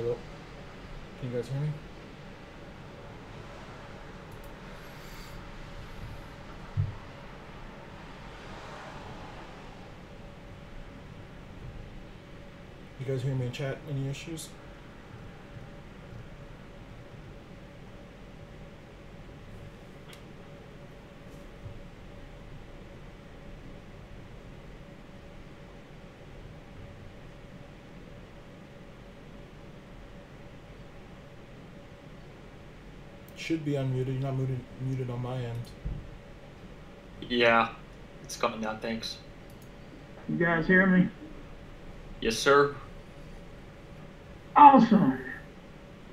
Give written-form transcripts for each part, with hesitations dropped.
Hello? Can you guys hear me? You guys hear me in chat? Any issues? Should be unmuted. You're not muted on my end. Yeah, it's coming now. Thanks. You guys hear me? Yes, sir. Awesome.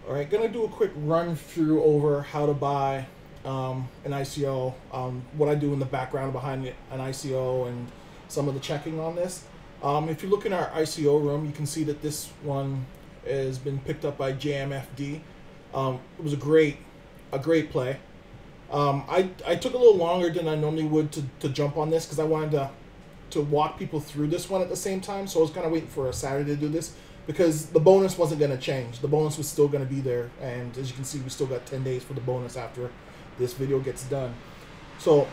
All right, gonna do a quick run through over how to buy an ICO, what I do in the background behind an ICO, and some of the checking on this. If you look in our ICO room, you can see that this one has been picked up by JMFD. It was a great play. I took a little longer than I normally would to jump on this because I wanted to walk people through this one at the same time. So I was kind of waiting for a Saturday to do this because the bonus wasn't going to change. The bonus was still going to be there. And as you can see, we still got 10 days for the bonus after this video gets done. So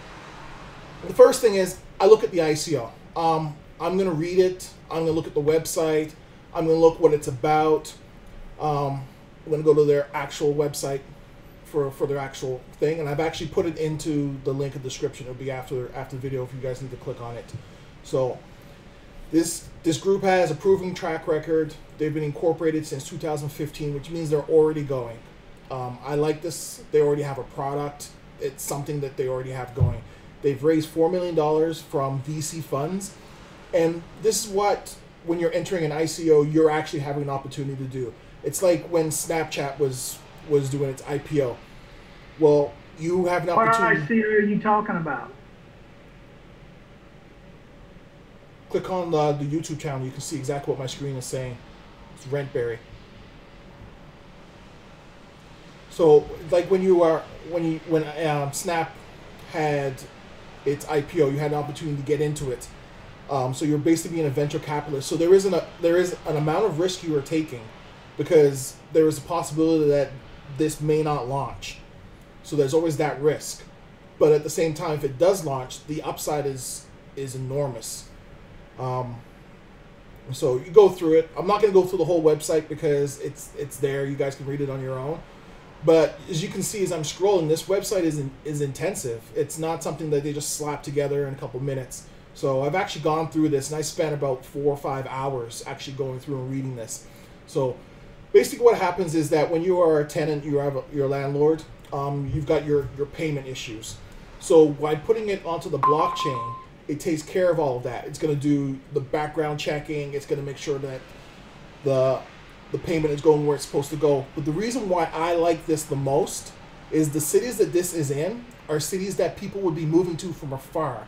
the first thing is I look at the ICO. I'm going to read it. I'm going to look at the website. I'm going to look what it's about. I'm going to go to their actual website for their actual thing, and I've actually put it into the link in the description. It'll be after the video if you guys need to click on it. So this group has a proven track record. They've been incorporated since 2015, which means they're already going. I like this. They already have a product. It's something that they already have going. They've raised $4 million from VC funds, and this is what, when you're entering an ICO, you're actually having an opportunity to do. It's like when Snapchat was doing its IPO. Well, you have an opportunity. What ICO are you talking about? Click on the YouTube channel. You can see exactly what my screen is saying. It's Rentberry. So, like when Snap had its IPO, you had an opportunity to get into it. So you're basically being a venture capitalist. So there is an amount of risk you are taking because there is a possibility that this may not launch. So there's always that risk. But at the same time, if it does launch, the upside is enormous. So you go through it. I'm not going to go through the whole website because it's there. You guys can read it on your own. But as you can see, as I'm scrolling, this website is intensive. It's not something that they just slap together in a couple minutes. So I've actually gone through this, and I spent about 4 or 5 hours actually going through and reading this. So basically what happens is that when you are a tenant, you're a landlord, you've got your payment issues. So by putting it onto the blockchain, it takes care of all of that. It's going to do the background checking. It's going to make sure that the payment is going where it's supposed to go. But the reason why I like this the most is the cities that this is in are cities that people would be moving to from afar.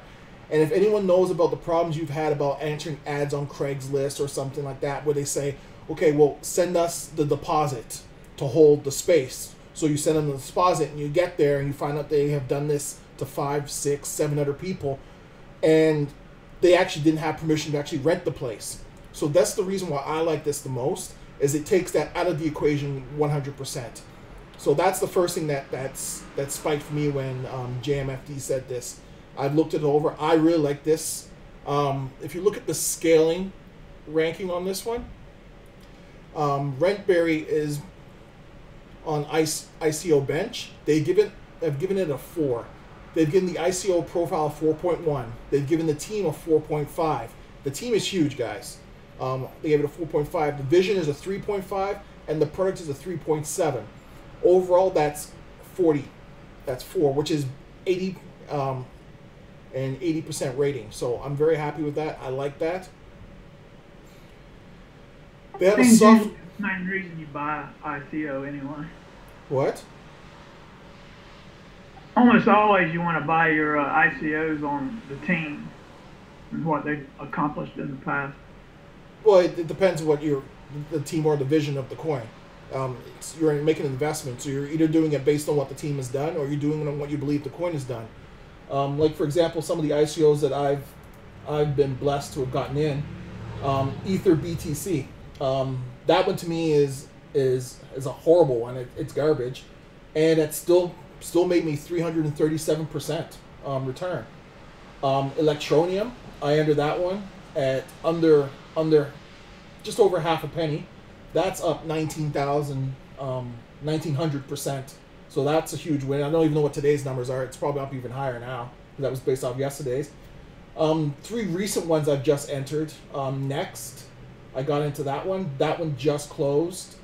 And if anyone knows about the problems you've had about answering ads on Craigslist or something like that, where they say, okay, well, send us the deposit to hold the space. So you send them the deposit, and you get there, and you find out they have done this to 5, 6, 7 other people, and they actually didn't have permission to actually rent the place. So that's the reason why I like this the most, is it takes that out of the equation 100%. So that's the first thing that spiked for me when JMFD said this. I've looked it over. I really like this. If you look at the scaling ranking on this one, Rentberry is on ICO Bench. Have given it a 4. They've given the ICO profile a 4.1. They've given the team a 4.5. The team is huge, guys. They gave it a 4.5. The vision is a 3.5, and the product is a 3.7. Overall, that's 40. That's 4, which is 80 and 80% rating. So I'm very happy with that. I like that. They have a soft. The main reason you buy ICO anyway. What? Almost always you want to buy your ICOs on the team and what they've accomplished in the past. Well, it depends on what the team or the vision of the coin. You're making an investment, so you're either doing it based on what the team has done, or you're doing it on what you believe the coin has done. Like for example, some of the ICOs that I've been blessed to have gotten in, Ether BTC. That one to me is is a horrible one. It's garbage, and it still made me 337% return. Electronium, I entered that one at under just over half a penny. That's up 1900%. So that's a huge win. I don't even know what today's numbers are. It's probably up even higher now. That was based off yesterday's. 3 recent ones I've just entered. Next, I got into that one. That one just closed.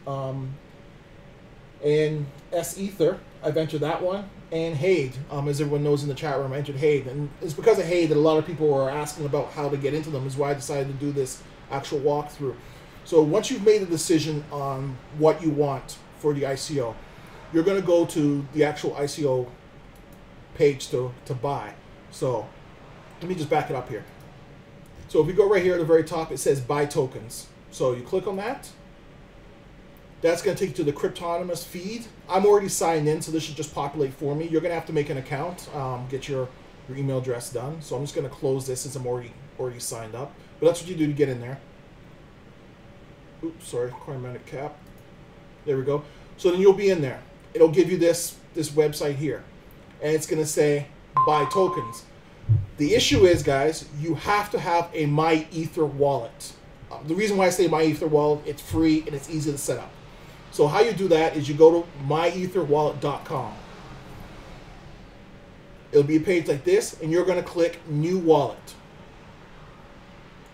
And S-Ether, I've entered that one. And Haid, as everyone knows in the chat room, I entered Haid. And it's because of Haid that a lot of people were asking about how to get into them, is why I decided to do this actual walkthrough. So once you've made a decision on what you want for the ICO, you're going to go to the actual ICO page to buy. So let me just back it up here. So if you go right here at the very top, it says buy tokens. So you click on that. That's going to take you to the Cryptonomos feed. I'm already signed in, so this should just populate for me. You're going to have to make an account, get your email address done. So I'm just going to close this since I'm already signed up. But that's what you do to get in there. Oops, sorry, Coinmatic cap. There we go. So then you'll be in there. It'll give you this website here, and it's going to say buy tokens. The issue is, guys, you have to have a MyEther wallet. The reason why I say MyEther wallet, it's free and it's easy to set up. So how you do that is you go to myetherwallet.com. It'll be a page like this, and you're going to click New Wallet.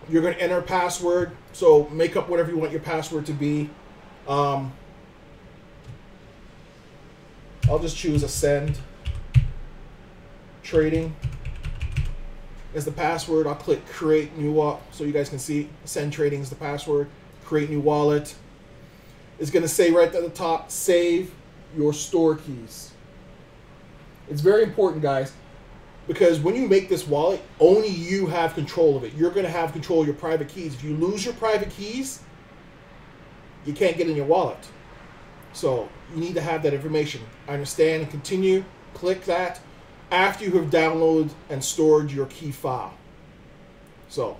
You're going to enter a password, so make up whatever you want your password to be. I'll just choose Ascend Trading as the password. I'll click Create New Wallet so you guys can see Ascend Trading is the password. Create New Wallet. It's going to say right at the top, save your store keys. It's very important, guys, because when you make this wallet, only you have control of it. You're going to have control of your private keys. If you lose your private keys, you can't get in your wallet. So you need to have that information. I understand and continue. Click that after you have downloaded and stored your key file. So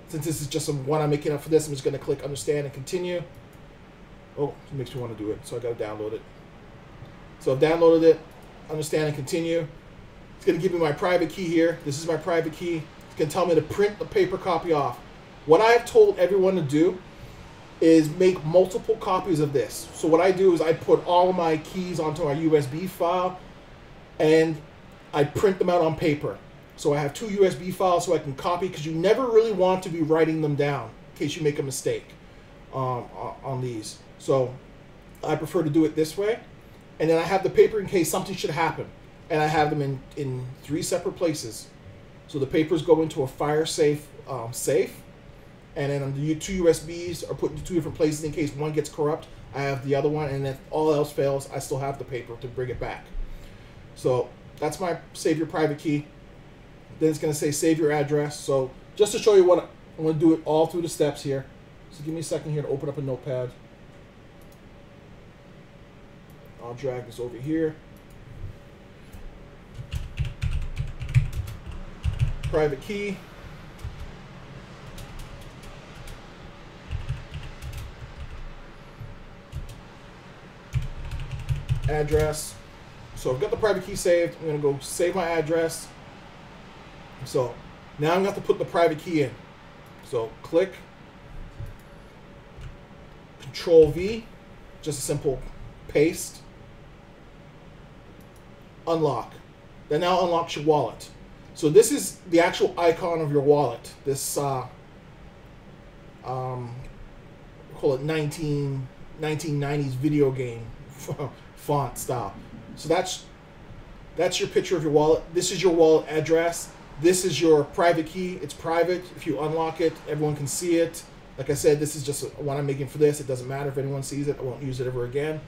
since this is just one I'm making up for this, I'm just going to click understand and continue. Oh, it makes me want to do it, so I got to download it. So I've downloaded it, understand and continue. It's going to give me my private key here. This is my private key. It's going to tell me to print the paper copy off. What I have told everyone to do is make multiple copies of this. So what I do is I put all of my keys onto my USB file and I print them out on paper. So I have 2 USB files so I can copy, because you never really want to be writing them down in case you make a mistake on these. So I prefer to do it this way. And then I have the paper in case something should happen. And I have them in 3 separate places. So the papers go into a fire safe safe. And then the 2 USBs are put into 2 different places in case one gets corrupt. I have the other one, and if all else fails, I still have the paper to bring it back. So that's my save your private key. Then it's going to say save your address. So just to show you what I'm going to do it all through the steps here. So give me a second here to open up a notepad. I'll drag this over here. Private key. Address. So I've got the private key saved. I'm going to go save my address. So now I'm going to have to put the private key in. So click Control V, just a simple paste. Unlock. That now unlocks your wallet. So this is the actual icon of your wallet. This call it 1990s video game font style. So that's your picture of your wallet. This is your wallet address. This is your private key. It's private. If you unlock it, everyone can see it. Like I said, this is just what I'm making for this. It doesn't matter if anyone sees it. I won't use it ever again.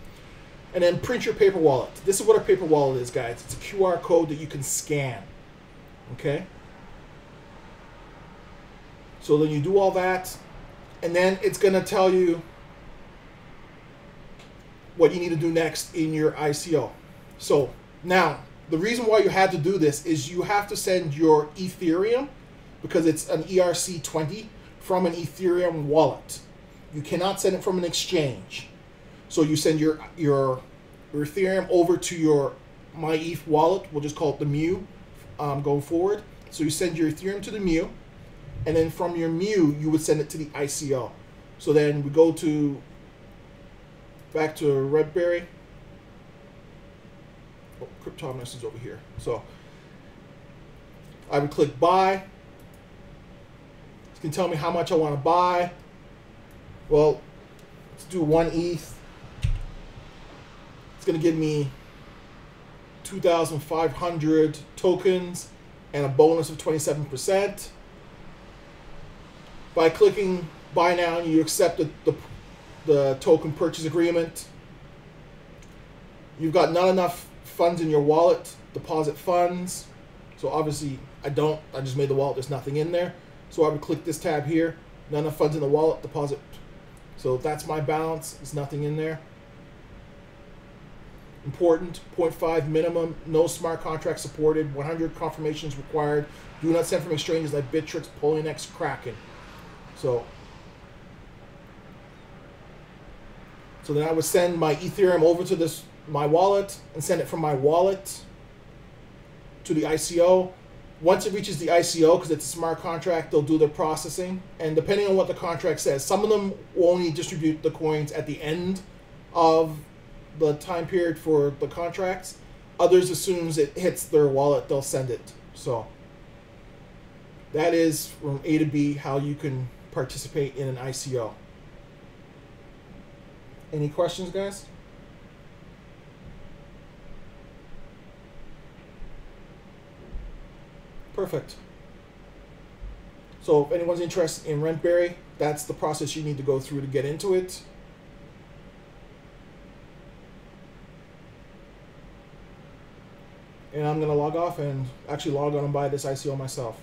And then print your paper wallet. This is what a paper wallet is, guys. It's a QR code that you can scan. Okay? So then you do all that, and then it's going to tell you what you need to do next in your ICO. So now, the reason why you had to do this is you have to send your Ethereum, because it's an ERC20, from an Ethereum wallet. You cannot send it from an exchange. So you send your Ethereum over to your MyETH wallet. We'll just call it the Mu going forward. So you send your Ethereum to the Mu, and then from your Mu, you would send it to the ICO. So then we go back to Rentberry. Oh, Cryptonomos is over here. So I would click buy. It's going to tell me how much I want to buy. Well, let's do 1 ETH. It's going to give me 2,500 tokens and a bonus of 27%. By clicking buy now, you accept the token purchase agreement. You've got not enough funds in your wallet, deposit funds. So obviously I just made the wallet, there's nothing in there. So I would click this tab here, not enough funds in the wallet, deposit. So that's my balance, there's nothing in there. Important, 0.5 minimum, no smart contract supported, 100 confirmations required. Do not send from exchanges like Bittrex, Poloniex, Kraken. So then I would send my Ethereum over to my wallet and send it from my wallet to the ICO. Once it reaches the ICO, because it's a smart contract, they'll do their processing. And depending on what the contract says, some of them will only distribute the coins at the end of the time period for the contracts. Others, as soon as it hits their wallet, they'll send it. So that is from A to B how you can participate in an ICO. Any questions, guys? Perfect. So if anyone's interested in Rentberry, that's the process you need to go through to get into it. And I'm going to log off and actually log on and buy this ICO myself.